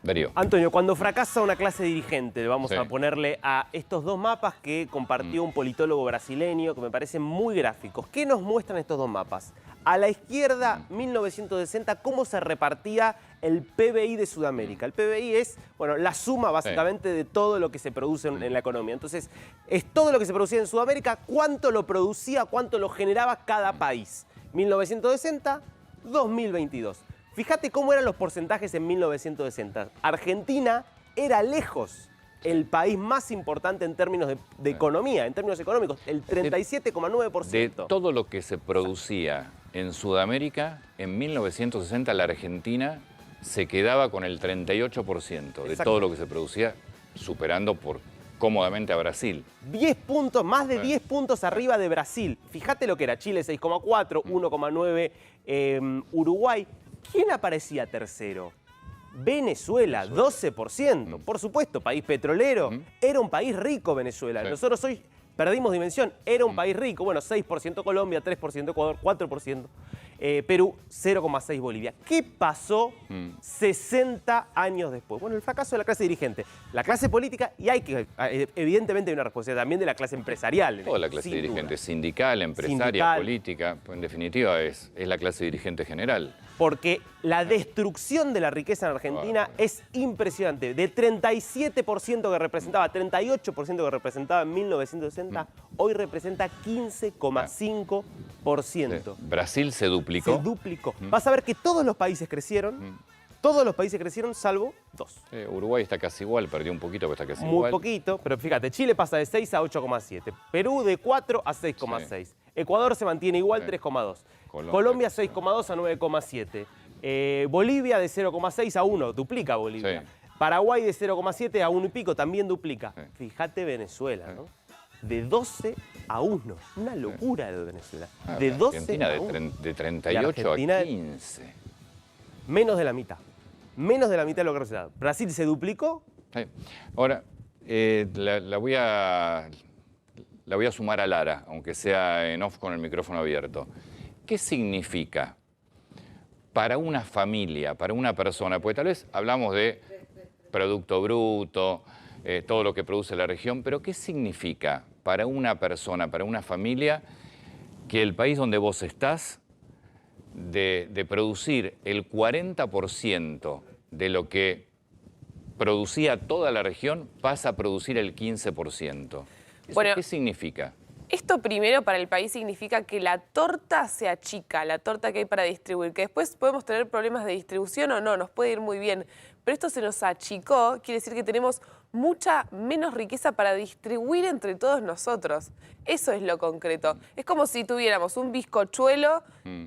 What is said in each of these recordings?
Darío. Antonio, cuando fracasa una clase dirigente, vamos Sí. a ponerle a estos dos mapas que compartió un politólogo brasileño que me parecen muy gráficos. ¿Qué nos muestran estos dos mapas? A la izquierda, 1960, cómo se repartía el PBI de Sudamérica. El PBI es, bueno, la suma básicamente de todo lo que se produce en la economía. Entonces, es todo lo que se producía en Sudamérica, cuánto lo producía, cuánto lo generaba cada país. 1960, 2022. Fíjate cómo eran los porcentajes en 1960. Argentina era lejos el país más importante en términos de economía, en términos económicos, el 37,9%. De todo lo que se producía en Sudamérica, en 1960 la Argentina se quedaba con el 38% de todo lo que se producía, superando cómodamente a Brasil. 10 puntos, más de 10 puntos arriba de Brasil. Fíjate lo que era Chile, 6,4, 1,9 Uruguay. ¿Quién aparecía tercero? Venezuela, 12%. Por supuesto, país petrolero. Era un país rico Venezuela. Nosotros hoy perdimos dimensión. Era un país rico. Bueno, 6% Colombia, 3% Ecuador, 4% Perú, 0,6% Bolivia. ¿Qué pasó 60 años después? Bueno, el fracaso de la clase dirigente. La clase política, y evidentemente hay una responsabilidad también de la clase empresarial. Toda la clase dirigente, sindical, empresaria, política, pues en definitiva es la clase dirigente general. Porque la destrucción de la riqueza en Argentina es impresionante. De 37% que representaba, 38% que representaba en 1960, hoy representa 15,5%. Brasil se duplicó. Se duplicó. Vas a ver que todos los países crecieron, salvo dos. Uruguay está casi igual, perdió un poquito, pero está casi Muy igual. poquito, pero fíjate, Chile pasa de 6 a 8,7. Perú de 4 a 6,6. Ecuador se mantiene igual, 3,2. Colombia 6,2 a 9,7. Bolivia de 0,6 a 1, duplica Bolivia. Paraguay de 0,7 a 1 y pico, también duplica. Fíjate Venezuela, ¿no? De 12 a 1. Una locura de Venezuela. De 12 a 1. De 38 a 15. Menos de la mitad. Menos de la mitad de lo que representa. Brasil se duplicó. Ahora, la voy a sumar a Lara, aunque sea en off con el micrófono abierto. ¿Qué significa para una familia, para una persona? Porque tal vez hablamos de Producto Bruto, todo lo que produce la región, pero ¿qué significa para una persona, para una familia, que el país donde vos estás, de producir el 40% de lo que producía toda la región, pasa a producir el 15%? Bueno, ¿Qué significa? Esto primero para el país significa que la torta se achica, la torta que hay para distribuir, que después podemos tener problemas de distribución o no, nos puede ir muy bien, pero esto se nos achicó, quiere decir que tenemos mucha menos riqueza para distribuir entre todos nosotros. Eso es lo concreto. Es como si tuviéramos un bizcochuelo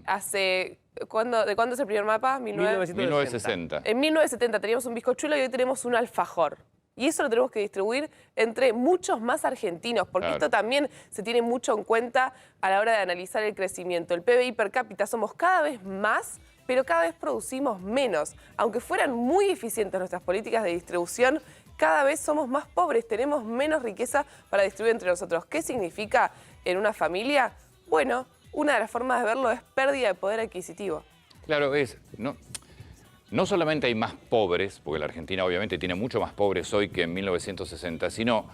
hace... ¿De cuándo es el primer mapa? 1960. En 1970 teníamos un bizcochuelo y hoy tenemos un alfajor. Y eso lo tenemos que distribuir entre muchos más argentinos, porque esto también se tiene mucho en cuenta a la hora de analizar el crecimiento. El PBI per cápita somos cada vez más, pero cada vez producimos menos. Aunque fueran muy eficientes nuestras políticas de distribución, cada vez somos más pobres, tenemos menos riqueza para distribuir entre nosotros. ¿Qué significa en una familia? Bueno, una de las formas de verlo es pérdida de poder adquisitivo. Claro, no solamente hay más pobres, porque la Argentina obviamente tiene mucho más pobres hoy que en 1960, sino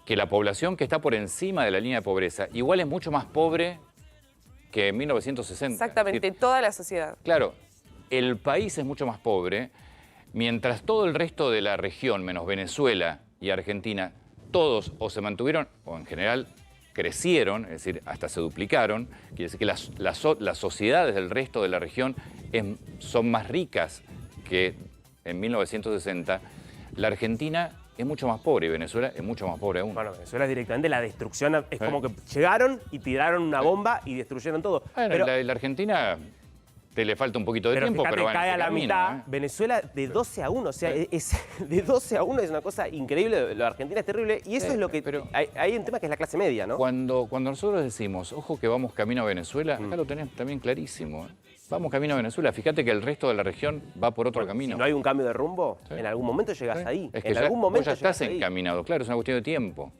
que la población que está por encima de la línea de pobreza igual es mucho más pobre que en 1960. Exactamente, Es decir, toda la sociedad. Claro, el país es mucho más pobre, mientras todo el resto de la región, menos Venezuela y Argentina, todos o se mantuvieron, o en general crecieron, es decir, hasta se duplicaron. Quiere decir que las sociedades del resto de la región son más ricas que en 1960. La Argentina es mucho más pobre y Venezuela es mucho más pobre aún. Bueno, Venezuela es directamente la destrucción. Es como que llegaron y tiraron una bomba y destruyeron todo. Bueno, pero la Argentina le falta un poquito de tiempo, fíjate, pero cae a la camino, mitad. Venezuela de 12 a 1. O sea, de 12 a 1 es una cosa increíble. Lo de Argentina es terrible. Y eso es lo que... pero hay un tema que es la clase media, ¿no? Cuando nosotros decimos, ojo que vamos camino a Venezuela, acá lo tenés también clarísimo. Vamos camino a Venezuela. Fíjate que el resto de la región va por otro camino. Si no hay un cambio de rumbo, en algún momento llegas ahí. Es que en algún momento vos ya estás llegas ahí. encaminado. Claro, es una cuestión de tiempo.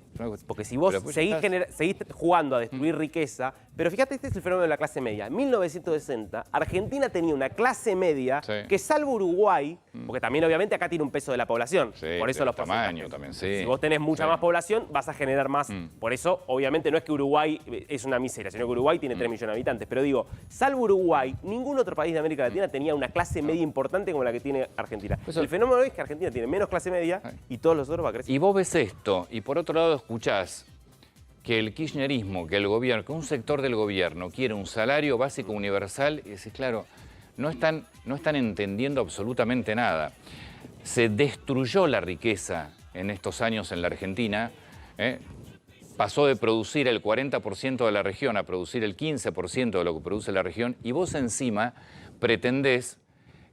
Porque si vos Pero pues seguís, estás- seguís jugando a destruir riqueza, pero fíjate, este es el fenómeno de la clase media. En 1960, Argentina tenía una clase media Sí. que, salvo Uruguay, porque también obviamente acá tiene un peso de la población, Sí, por eso del los tamaño porcentajes. también, sí. Si vos tenés mucha Sí. más población, vas a generar más. Por eso, obviamente, no es que Uruguay es una miseria, sino que Uruguay tiene 3 millones de habitantes. Pero digo, salvo Uruguay, ningún otro país de América Latina tenía una clase media importante como la que tiene Argentina. Eso- El fenómeno es que Argentina tiene menos clase media y todos los otros va a crecer. Y vos ves esto, y por otro lado escuchás que el kirchnerismo, que el gobierno, que un sector del gobierno quiere un salario básico universal, y decís, claro, no están entendiendo absolutamente nada. Se destruyó la riqueza en estos años en la Argentina, ¿eh? Pasó de producir el 40% de la región a producir el 15% de lo que produce la región, y vos encima pretendés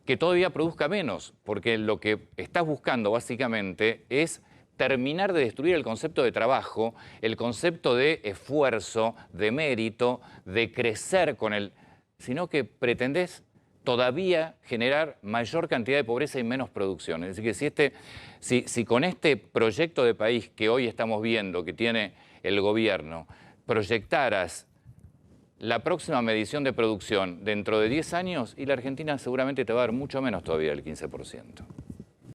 que todavía produzca menos, porque lo que estás buscando básicamente es terminar de destruir el concepto de trabajo, el concepto de esfuerzo, de mérito, de crecer con el... sino que pretendés todavía generar mayor cantidad de pobreza y menos producción. Es decir, que si con este proyecto de país que hoy estamos viendo, que tiene el gobierno, proyectaras la próxima medición de producción dentro de 10 años, y la Argentina seguramente te va a dar mucho menos todavía del 15%.